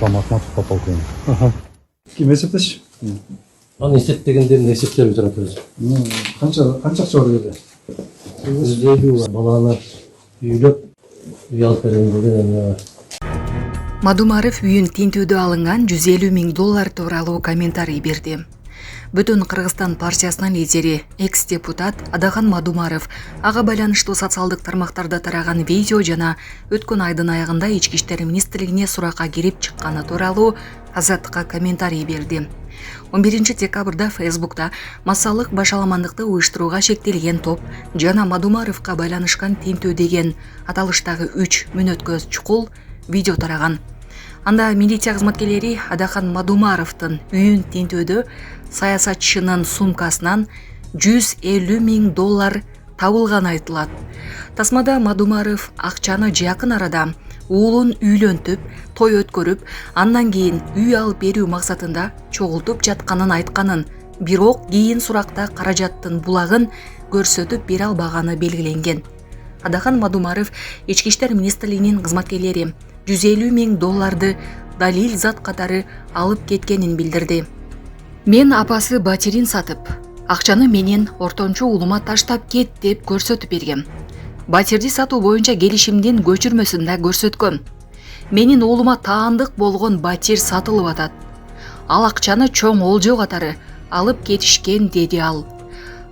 Ислам Ахматов подполковник. Ким эсептеш? Аны эсептегендерин эсептеп турат өзү. Канча акча берди? 150 баланы үйлөп үй алып берем деген. Мадумаров үйүн тинтүүдө алынган 150 000 доллар тууралуу комментарий берди. Бүтүн Кыргызстан партиясынын лидери, экс-депутат Адахан Мадумаров ага байланыштуу социалдык тармактарда тараган видео жана өткөн айдын аягында Ички иштер министрлигине суракка кирип чыкканы тууралуу Азаттыкка комментарий берди. 11 декабрда Фейсбукта массалык башаламандыкты уюштурууга шектелген топ жана Мадумаровго байланышкан тинтүү деген аталыштагы 3 мүнөткө чукул видео тараган. Анда милиция кызматкерлери Адахан Мадумаровдун үйүн тинтүүдө саясатчынын сумкасынан 150 000 доллар табылганы айтылат. Тасмада Мадумаров акчаны жакын арада уулун үйлөнтүп, той өткөрүп, андан кийин үй алып берүү максатында чогултуп жатканын айтканын, бирок кийин суракта каражаттын булагын көрсөтүп бере албаганы белгиленген. Адахан Мадумаров Ички иштер министрлигинин кызматкерлери 150 000 долларды далил зат катары алып кеткенин билдирди. Мен апасы батирин сатып, акчаны менен ортончу уулума таштап кет деп көрсөтүп бергем. Батирди сатуу боюнча келишимдин көчүрмөсүн да көрсөткөм. Менин уулума таандык болгон батир сатылып атат. Ал акчаны чоң олжо катары алып кетишкен, деди ал.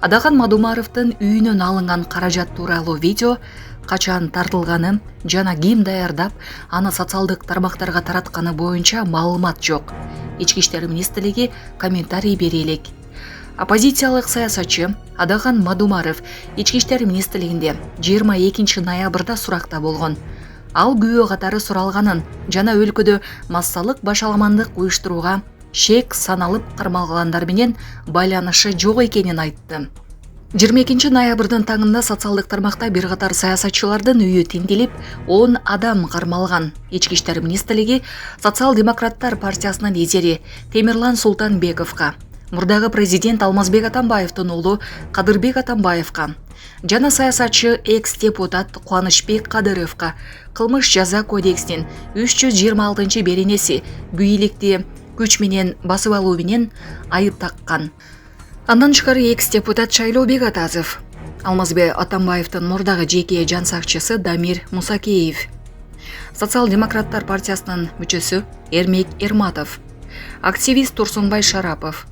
Адахан Мадумаровдун үйүнөн алынган каражат тууралуу видео качан тартылганы жана ким даярдап аны социалдык тармактарга таратканы боюнча маалымат жок. Ички иштер министрлиги комментарий бере элек. Оппозициялык саясатчы Адахан Мадумаров Ички иштер министрлигинде 22 ноябрда суракта болгон. Ал күбө катары суралганын жана өлкөдө массалык башаламандык уюштурууга шек саналып кармалгандар менен байланышы жок экенин айтты. 22 ноябрдын таңында социалдык тармакта бир катар саясатчылардын үйү тинтилип, 10 адам кармалган. Ички иштер министрлиги Социал-демократтар партиясынын лидери Темирлан Султанбековго, мурдагы президент Алмазбек Атамбаевдин уулу Кадырбек Атамбаевго жана саясатчы экс-депутат Кубанычбек Кадыровго кылмыш жаза кодексинин 326 беренеси бийликти күч менен басып алуу менен айып таккан. Андан тышкары экс-депутат Шайлообек Атазов, Алмазбек Атамбаевдин мурдагы жеке жан сакчысы Дамир Мусакеев, Социал-демократтар партиясынын мүчөсү Эрмек Эрматов, активист Турсунбай Шарапов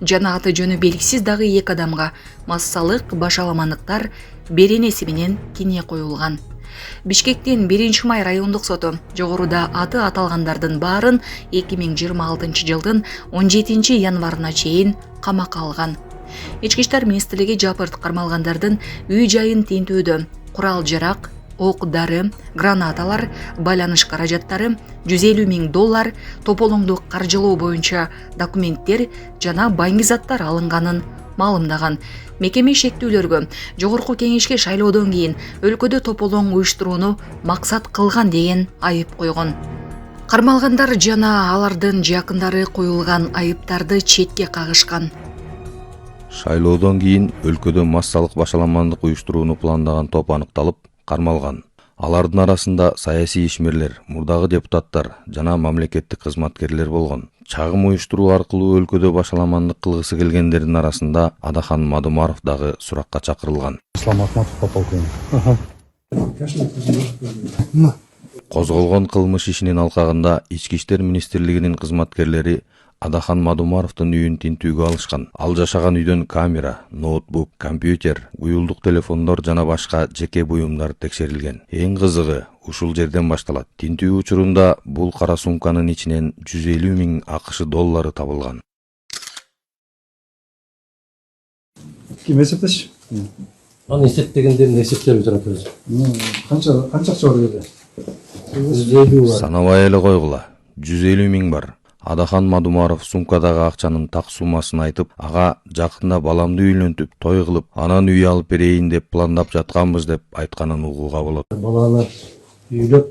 жана аты жөнү белгисиз дагы 2 адамга массалык башаламандыктар беренеси менен кине коюлган. Бишкектин 1 май райондук соту жогоруда аты аталгандардын баарын 2026 жылдын 17 январына чейин камакка алган. Ички иштер министрлиги жапырт кармалгандардын үй жайын тинтүүдө курал-жарак, ок-дары, гранаталар, байланыш каражаттары, 150 000 доллар, тополоңду каржылоо боюнча документтер жана байыңги заттар алынганын маалымдаган. Мекеме шектүүлөргө жогорку кеңешке шайлоодон кийин өлкөдө тополоң уюштурууну максат кылган деген айып койгон. Кармалгандар жана алардын жакындары коюлган айыптарды четке кагышкан. Шайлоодон кийин өлкөдө массалык башаламандык уюштурууну пландаган топ аныкталып, кармалган. Алардын арасында саясий ишмерлер, мурдагы депутаттар жана мамлекеттик кызматкерлер болгон. Чагым уюштуруу аркылуу өлкөдө башаламандык кылгысы келгендердин арасында Адахан Мадумаров дагы суракка чакырылган. Ислам Ахматов подполковник. Козголгон кылмыш ишинин алкагында Ички иштер министрлигинин кызматкерлери Адахан Мадумаровдун үйүн тинтүүгө алышкан. Ал жашаган үйдөн камера, ноутбук, компьютер, уюлдук телефондор жана башка жеке буюмдар текшерилген. Эң кызыгы ушул жерден башталат. Тинтүү учурунда бул кара сумканын ичинен 150 000 АКШ доллары табылган. Ким эсептеш? Аны эсептегендерин эсептеп турат өзү. Канча акча берди? 150 Санабай эле койгула. 150 000 бар. Адахан Мадумаров сумкадагы акчанын так суммасын айтып, ага жакында баламды үйлөнтүп, той кылып, анан үй алып берейин деп пландап жатканбыз деп айтканын угууга болот. Баланы үйлөп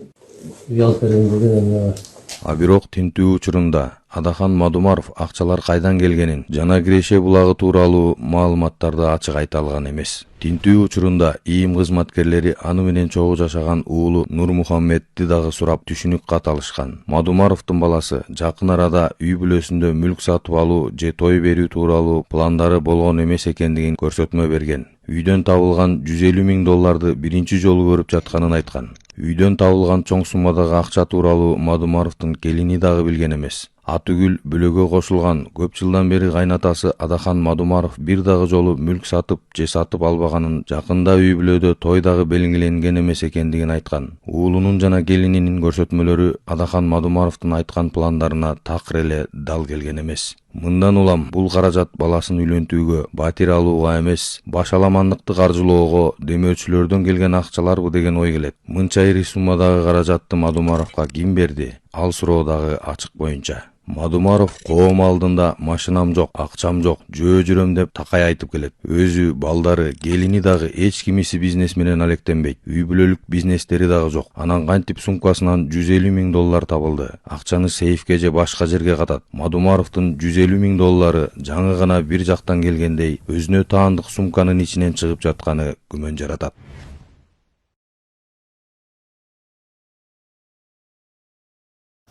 үй алып берем деген. А бирок тинтүү учурунда Адахан Мадумаров акчалар кайдан келгенин жана Киреше булагы тууралуу маалыматтарды ачык айта алган эмес. Тинтүү учурунда ИИМ кызматкерлери аны менен чогуу жашаган уулу Нурмухаммедди дагы сурап түшүнүк кат алышкан. Мадумаровдун баласы жакын арада үй бүлөсүндө мүлк сатып алуу же той берүү тууралуу пландары болгон эмес экендигин көрсөтмө берген. Үйдөн табылган $150,000 биринчи жолу көрүп жатканын айткан. Үйдөн табылган чоң суммадагы акча тууралуу Мадумаровдун келини дагы билген эмес. Атүгүл бүлөгө кошулган көп жылдан бери кайнатасы Адахан Мадумаров бир дагы жолу мүлк сатып же сатып албаганын, жакында үй бүлөдө той дагы белгиленген эмес экендигин айткан. Уулунун жана келининин көрсөтмөлөрү Адахан Мадумаровдун айткан пландарына такыр эле дал келген эмес. Мындан улам бул каражат баласын үйлөнтүүгө, батир алууга эмес, баш аламандыкты каржылоого, демөөчүлөрдөн келген акчаларбы деген ой келет. Мынча ири суммадагы каражатты Мадумаровго ким берди? Ал суроо дагы ачык боюнча. Мадумаров коом алдында машинам жок, акчам жок, жөө жүрөм деп такай айтып келет. Өзү, балдары, келини дагы эч кимиси бизнес менен алектенбейт. Үй бүлөлүк бизнестери дагы жок. Анан кантип сумкасынан $150,000 табылды. Акчаны сейфке же башка жерге катат. Мадумаровдун $150,000 жаңы гана бир жактан келгендей, өзүнө таандык сумканын ичинен чыгып жатканы күмөн жаратат.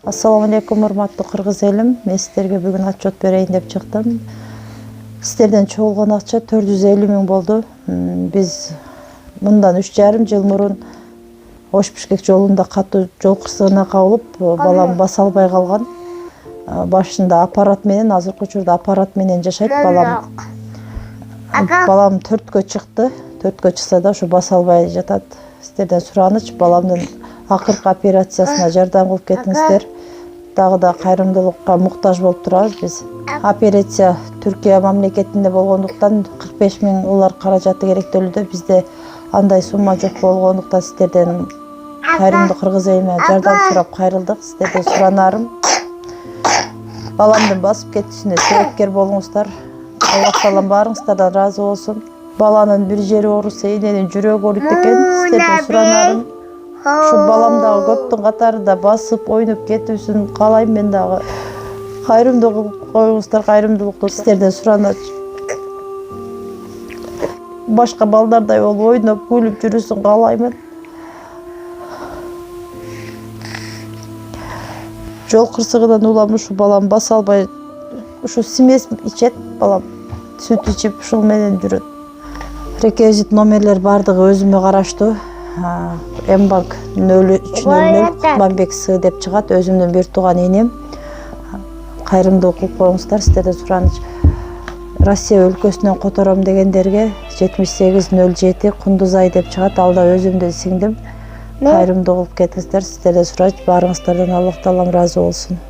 Ассаламу алейкум, урматтуу кыргыз элим. Мен сиздерге бүгүн отчет берейин деп чыктым. Сиздерден чогулган акча 450,000 болду. Биз мындан 3,5 жыл мурун Ош-Бишкек жолунда катуу жол кырсыгына кабылып, балам баса албай калган. Башында аппарат менен, азыркы учурда аппарат менен жашайт балам. Балам 4кө чыкты. 4кө чыкса да ушу баса албай жатат. Сиздерден сураныч, баламдын акыркы операциясына жардам кылып кетиңиздер. Дагы да кайрымдуулукка муктаж болуп турабыз биз. Операция Түркия мамлекетинде болгондуктан $45,000 каражаты керектөлүүдө. Бизде андай сумма жок болгондуктан сиздерден кайрымдуу кыргыз элине жардам сурап кайрылдык. Сиздерден суранарым, баламдын басып кетишине себепкер болуңуздар. Аллах таалам баарыңыздардан ыраазы болсун. Баланын бир жери ооруса, эненин жүрөгү ооруйт экен. Сиздерден суранарым, ушу балам дагы көптүн катарында басып ойноп кетүүсүн каалайм. Мен дагы кайрымдуу кылып коюңуздар, кайрымдуулукту сиздерден сураныч. Башка балдардай болуп ойноп, күлүп жүрүүсүн каалаймын. Жол кырсыгынан улам ушу балам баса албай, ушу смесь ичет, балам сүт ичип ушул менен жүрөт. Реквизит номерлер бардыгы өзүмө караштуу. Мбанк 0300 Кутманбек С деп чыгат, өзүмдүн бир тууган энем. Кайрымдуу кылып коюңуздар, сиздерден сураныч. Россия өлкөсүнөн котором дегендерге 7807 Кундузай деп чыгат, ал да өзүмдүн сиңдим. Кайрымдуу кылып кетиңиздер, сиздерден сураныч, баарыңыздардан Аллах таалам ыраазы болсун.